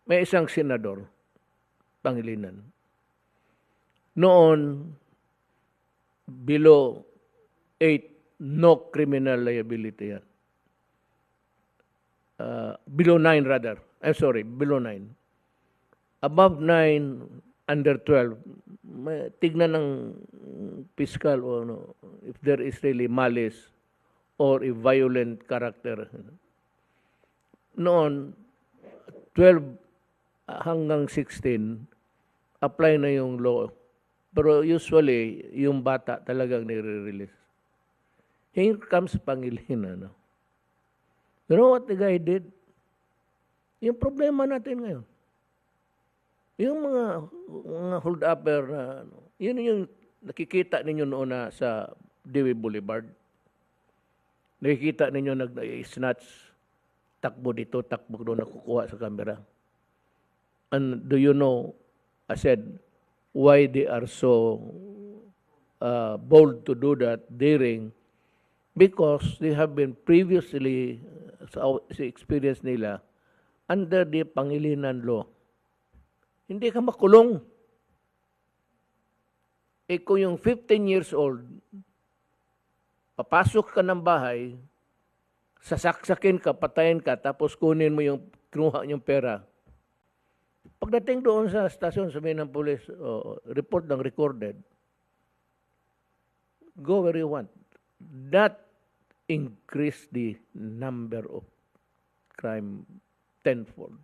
may isang senador, Pangilinan. Noon, below 8, no criminal liability yan. Below 9 rather. I'm sorry, below 9. Above 9, under 12, tignan ng fiscal o ano, if there is really malice or a violent character. Noon, 12 hanggang 16, apply na yung law. Pero usually, yung bata talagang nire-release. Here comes Pangilinan. No? You know what the guy did? Yung problema natin ngayon. Yung mga hold-upper na, yun yung nakikita ninyo noon na sa Dewey Boulevard. Nakikita ninyo nag-snatch, takbo dito, takbo doon, nakukuha sa camera. And do you know, I said, why they are so bold to do that, daring? Because they have been previously, sa experience nila, under the Pangilinan law. Hindi ka makulong. Kung yung 15 years old, papasok ka ng bahay, sasaksakin ka, patayin ka, tapos kunin mo yung kinuha yung pera. Pagdating doon sa stasyon, sabihin ng pulis, report ng recorded, go where you want. That increase the number of crime tenfold.